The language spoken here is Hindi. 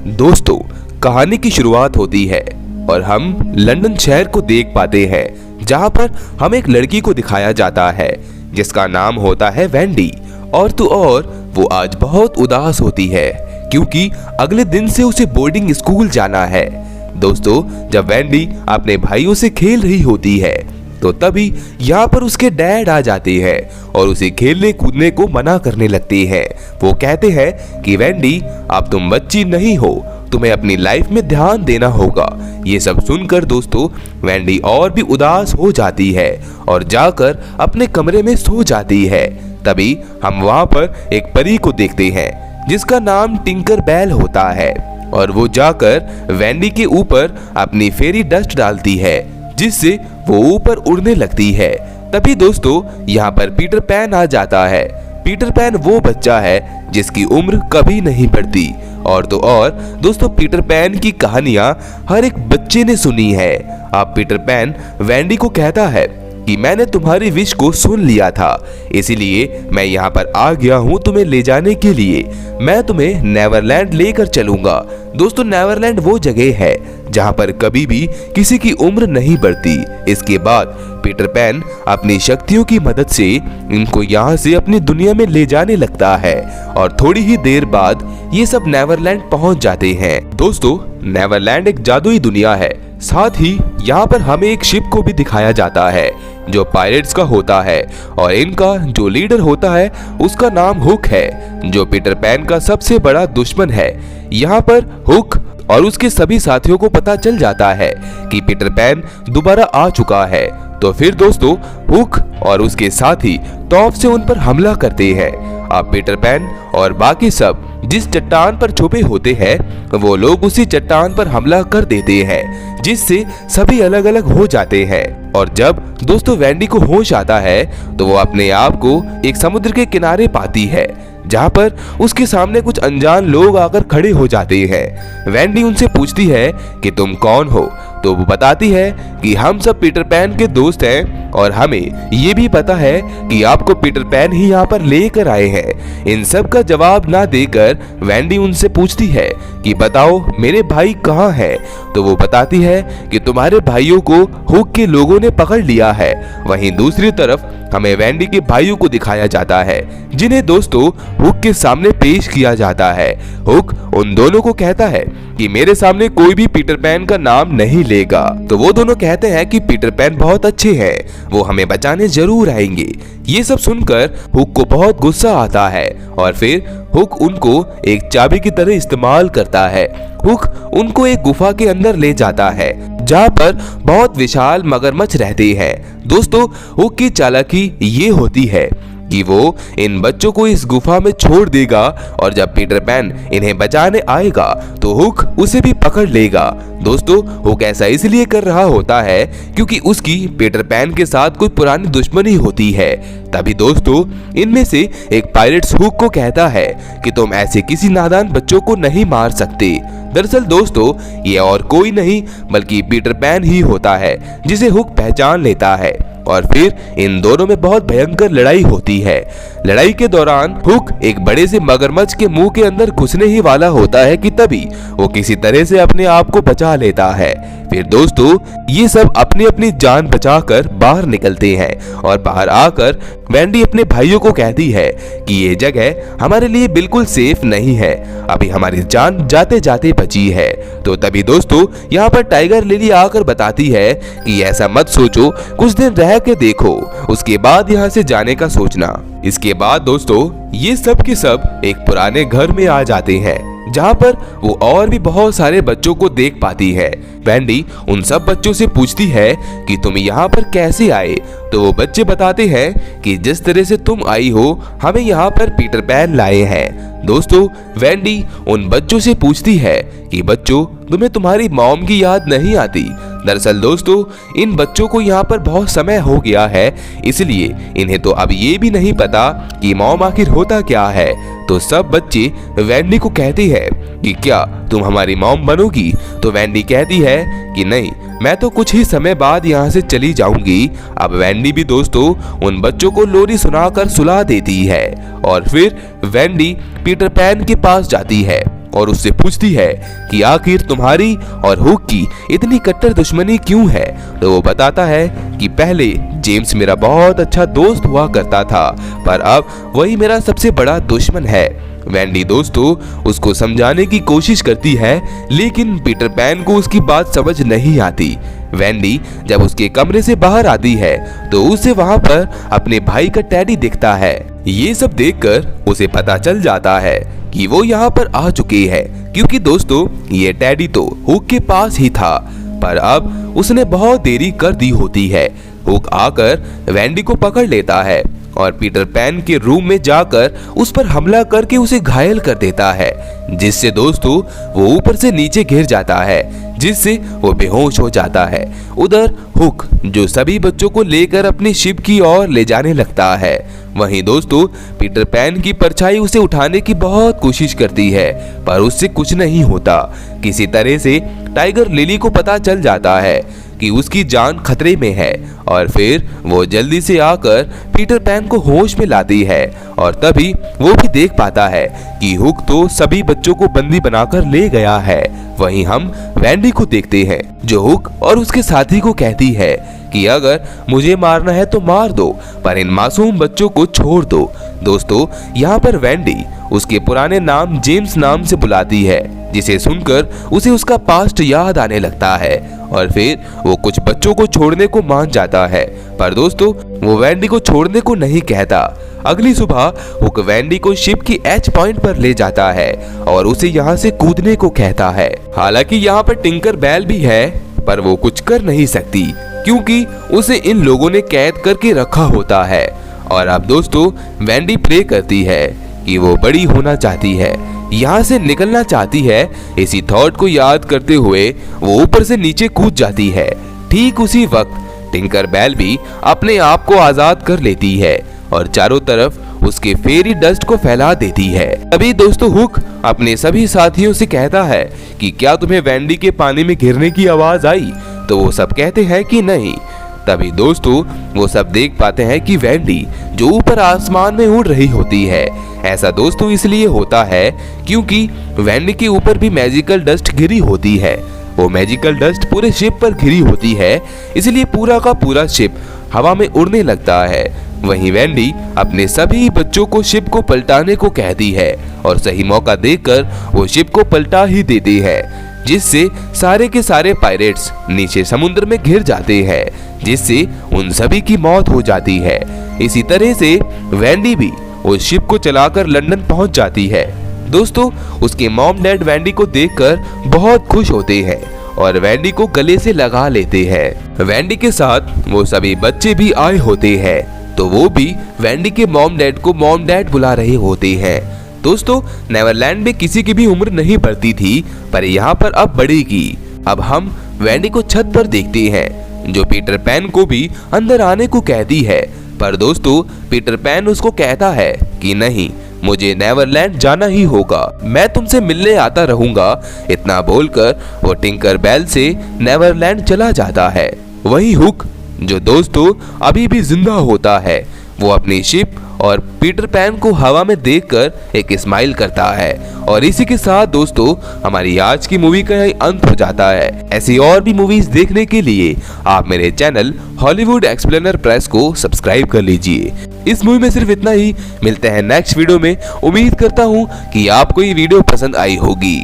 दोस्तों, कहानी की शुरुआत होती है और हम लंदन शहर को देख पाते हैं, जहां पर हमें एक लड़की को दिखाया जाता है जिसका नाम होता है वेंडी। और तो और वो आज बहुत उदास होती है क्योंकि अगले दिन से उसे बोर्डिंग स्कूल जाना है। दोस्तों, जब वेंडी अपने भाइयों से खेल रही होती है तो तभी यहाँ पर उसके डैड आ जाते हैं और उसे खेलने कूदने को मना करने लगते हैं। वो कहते हैं कि वेंडी, अब तुम बच्ची नहीं हो, तुम्हें अपनी लाइफ में ध्यान देना होगा। ये सब सुनकर दोस्तों वेंडी और भी उदास हो जाती है और जाकर अपने कमरे में सो जाती है। तभी हम वहाँ पर एक परी को देखते हैं जिसका नाम टिंकर बेल होता है और वो जाकर वेंडी के ऊपर अपनी फेरी डस्ट डालती है जिससे वो ऊपर उड़ने लगती है। तभी दोस्तों यहाँ पर पीटर पैन आ जाता है। पीटर पैन वो बच्चा है जिसकी उम्र कभी नहीं बढ़ती। और तो और दोस्तों, पीटर पैन की कहानियां हर एक बच्चे ने सुनी है। अब पीटर पैन वेंडी को कहता है कि मैंने तुम्हारी विश को सुन लिया था, इसीलिए मैं यहाँ पर आ गया हूँ तुम्हें ले जाने के लिए। मैं तुम्हें नेवरलैंड लेकर चलूंगा। दोस्तों, नेवरलैंड वो जगह है जहाँ पर कभी भी किसी की उम्र नहीं बढ़ती। इसके बाद पीटर पैन अपनी शक्तियों की मदद से इनको यहाँ से अपनी दुनिया में ले जाने लगता है और थोड़ी ही देर बाद ये सब नेवरलैंड पहुँच जाते हैं। दोस्तों, नेवरलैंड एक जादुई दुनिया है। साथ ही यहाँ पर हमें एक शिप को भी दिखाया जाता है जो पायरेट्स का होता है और इनका जो लीडर होता है उसका नाम हुक है, जो पीटर पैन का सबसे बड़ा दुश्मन है। यहाँ पर हुक और उसके सभी साथियों को पता चल जाता है कि पीटर पैन दोबारा आ चुका है। तो फिर दोस्तों हुक और उसके साथी तौफ से उन पर हमला करते हैं। अब पीटर पैन और बाकी सब जिस चट्टान पर छुपे होते हैं वो लोग उसी चट्टान पर हमला कर देते हैं जिससे सभी अलग अलग हो जाते हैं। और जब दोस्तों वेंडी को होश आता है तो वो अपने आप को एक समुद्र के किनारे पाती है जहाँ पर उसके सामने कुछ अनजान लोग आकर खड़े हो जाते हैं। वेंडी उनसे पूछती है कि तुम कौन हो, तो वो बताती है कि हम सब पीटर पैन के दोस्त हैं और हमें ये भी पता है कि आपको पीटर पैन ही यहाँ पर लेकर आए हैं। इन सब का जवाब ना देकर वेंडी उनसे पूछती है कि बताओ मेरे भाई कहाँ हैं। तो वो बताती है कि तुम्हारे भाइयों को हुक के लोगों ने पकड़ लिया है। वहीं दूसरी तरफ हमें वेंडी के भाइयों को दिखाया जाता है जिन्हें दोस्तों हुक के सामने पेश किया जाता है। हुक उन दोनों को कहता है कि मेरे सामने कोई भी पीटर पैन का नाम नहीं लेगा। तो वो दोनों कहते हैं कि पीटर पैन बहुत अच्छे हैं, वो हमें बचाने जरूर आएंगे। ये सब सुनकर हुक को बहुत गुस्सा आता है और फिर हुक उनको एक चाबी की तरह इस्तेमाल करता है। हुक उनको एक गुफा के अंदर ले जाता है जहाँ पर बहुत विशाल मगरमच्छ रहते हैं। दोस्तों, हुक की चालाकी ये होती है कि वो इन बच्चों को इस गुफा में छोड़ देगा और जब पीटर पैन इन्हें बचाने आएगा तो हुक उसे भी पकड़ लेगा। दोस्तों, हुक ऐसा इसलिए कर रहा होता है क्योंकि उसकी पीटर पैन के साथ कोई पुरानी दुश्मनी होती है। तभी दोस्तों इनमें से एक पायरेट्स हुक को कहता है कि तुम ऐसे किसी नादान बच्चों को नहीं मार सकते। दरअसल दोस्तों ये और कोई नहीं बल्कि पीटर पैन ही होता है जिसे हुक पहचान लेता है और फिर इन दोनों में बहुत भयंकर लड़ाई होती है। लड़ाई के दौरान हुक एक बड़े से मगरमच्छ के मुंह के अंदर घुसने ही वाला होता है कि तभी वो किसी तरह से अपने आप को बचा लेता है। फिर दोस्तों ये सब अपनी अपनी जान बचाकर बाहर निकलते हैं और बाहर आकर वेंडी अपने भाइयों को कहती है कि ये जगह हमारे लिए बिल्कुल सेफ नहीं है, अभी हमारी जान जाते जाते बची है। तो तभी दोस्तों यहाँ पर टाइगर लिली आकर बताती है कि ऐसा मत सोचो, कुछ दिन रह के देखो, उसके बाद यहाँ से जाने का सोचना। इसके बाद दोस्तों ये सब के सब एक पुराने घर में आ जाते हैं जहाँ पर वो और भी बहुत सारे बच्चों को देख पाती है। वेंडी उन सब बच्चों से पूछती है कि तुम यहाँ पर कैसे आए। तो वो बच्चे बताते हैं कि जिस तरह से तुम आई हो हमें यहाँ पर पीटर पैन लाए हैं। दोस्तों वेंडी उन बच्चों से पूछती है कि बच्चों तुम्हें तुम्हारी मॉम की याद नहीं आती। दरअसल दोस्तों इन बच्चों को यहाँ पर बहुत समय हो गया है, इसलिए इन्हें तो अब ये भी नहीं पता कि मॉम आखिर होता क्या है। तो सब बच्चे वेंडी को कहते हैं कि क्या तुम हमारी मॉम बनोगी। तो वेंडी कहती है कि नहीं, मैं तो कुछ ही समय बाद यहाँ से चली जाऊंगी। अब वेंडी भी दोस्तों उन बच्चों को लोरी सुनाकर सुला देती है और फिर वेंडी पीटर पैन के पास जाती है और उससे पूछती है कि आखिर तुम्हारी और हुक की इतनी कट्टर दुश्मनी क्यों है। तो वो बताता है कि पहले जेम्स मेरा बहुत अच्छा दोस्त हुआ करता था, पर अब वही मेरा सबसे बड़ा दुश्मन है। वेंडी दोस्तों उसको समझाने की कोशिश करती है, लेकिन पीटर पैन को उसकी बात समझ नहीं आती। वेंडी जब उसके कमरे से बाहर आती है तो उसे वहां पर अपने भाई का टेडी दिखता है। ये सब देखकर उसे पता चल जाता है कि वो यहाँ पर आ चुके हैं, क्योंकि दोस्तों ये टेडी तो हुक के पास ही था, पर अब उसने बहुत देरी कर दी होती है। हुक आकर वेंडी को पकड़ लेता है और पीटर पैन के रूम में जाकर उस पर हमला करके उसे घायल कर देता है, जिससे दोस्तों वो ऊपर से नीचे गिर जाता है, जिससे वो बेहोश हो जाता है। उधर हुक जो सभी बच्चों को लेकर अपनी शिप की ओर ले जाने लगता है। वहीं दोस्तों पीटर पैन की परछाई उसे उठाने की बहुत कोशिश करती है, पर उससे कुछ नहीं होता। किसी तरह से टाइगर लिली को पता चल जाता है कि उसकी जान खतरे में है, और फिर वो जल्दी से आकर पीटर पैन को होश में लाती है, और तभी वो भी देख पाता है कि हुक तो सभी बच्चों को बंदी बनाकर ले गया है। वहीं हम वेंडी को देखते हैं जो हुक और उसके साथी को कहती है कि अगर मुझे मारना है तो मार दो, पर इन मासूम बच्चों को छोड़ दो। दोस्तों यहाँ पर वेंडी उसके पुराने नाम जेम्स नाम से बुलाती है, जिसे सुनकर उसे उसका पास्ट याद आने लगता है, और फिर वो कुछ बच्चों को छोड़ने को मान जाता है। पर दोस्तों वो वेंडी को छोड़ने को नहीं कहता। अगली सुबह हुक वेंडी को शिप की एच पॉइंट पर ले जाता है और उसे यहाँ से कूदने को कहता है। हालांकि यहाँ पर टिंकर बेल भी है, पर वो कुछ कर नहीं सकती, क्योंकि उसे इन लोगों ने कैद करके रखा होता है। और अब दोस्तों वेंडी प्रे करती है कि वो बड़ी होना चाहती है, यहाँ से निकलना चाहती है। इसी थॉट को याद करते हुए वो ऊपर से नीचे कूद जाती है। ठीक उसी वक्त टिंकर बेल भी अपने आप को आजाद कर लेती है और चारों तरफ उसके फेरी डस्ट को फैला देती है। तभी दोस्तों हुक अपने सभी साथियों से कहता है कि क्या तुम्हें वेंडी के पानी में गिरने की आवाज आई? तो वो सब कहते हैं कि नहीं। तभी दोस्तों वो सब देख पाते हैं कि वेंडी जो ऊपर आसमान में उड़ रही होती है। ऐसा दोस्तों इसलिए होता है क्योंकि वेंडी के ऊपर भी मैजिकल डस्ट गिरी होती है। वो मैजिकल डस्ट पूरे शिप पर घिरी होती है, इसलिए पूरा का पूरा शिप हवा में उड़ने लगता है। वहीं वेंडी अपने सभी बच्चों को शिप को पलटाने को कहती है, और सही मौका देखकर वो शिप को पलटा ही देती है, जिससे सारे के सारे पायरेट्स नीचे समुद्र में घिर जाते हैं, जिससे उन सभी की मौत हो जाती है। इसी तरह से वेंडी भी उस शिप को चलाकर लंदन पहुंच जाती है। दोस्तों उसके मॉम डैड वेंडी को देखकर बहुत खुश होते हैं और वेंडी को गले से लगा लेते हैं। वेंडी के साथ वो सभी बच्चे भी आए होते हैं, तो वो भी वेंडी के मॉम डैड को मॉम डैड बुला रहे होते हैं। दोस्तों नेवरलैंड में किसी की भी उम्र नहीं बढ़ती थी, पर यहाँ पर अब बढ़ेगी। अब हम वेंडी को छत पर देखते हैं, जो पीटर पैन को भी अंदर आने को कहती है, पर दोस्तों पीटर पैन उसको कहता है कि नहीं, मुझे नेवरलैंड जाना ही होगा, मैं तुमसे मिलने आता रहूंगा। इतना बोलकर वो टिंकर बेल से नेवरलैंड चला जाता है। वहीं हुक जो दोस्तों अभी भी जिंदा होता है, वो अपनी शिप और पीटर पैन को हवा में देखकर एक स्माइल करता है। और इसी के साथ दोस्तों हमारी आज की मूवी का यही अंत हो जाता है। ऐसी और भी मूवीज देखने के लिए आप मेरे चैनल हॉलीवुड एक्सप्लेनर प्रेस को सब्सक्राइब कर लीजिए। इस मूवी में सिर्फ इतना ही। मिलते हैं नेक्स्ट वीडियो में। उम्मीद करता हूँ कि आपको ये वीडियो पसंद आई होगी।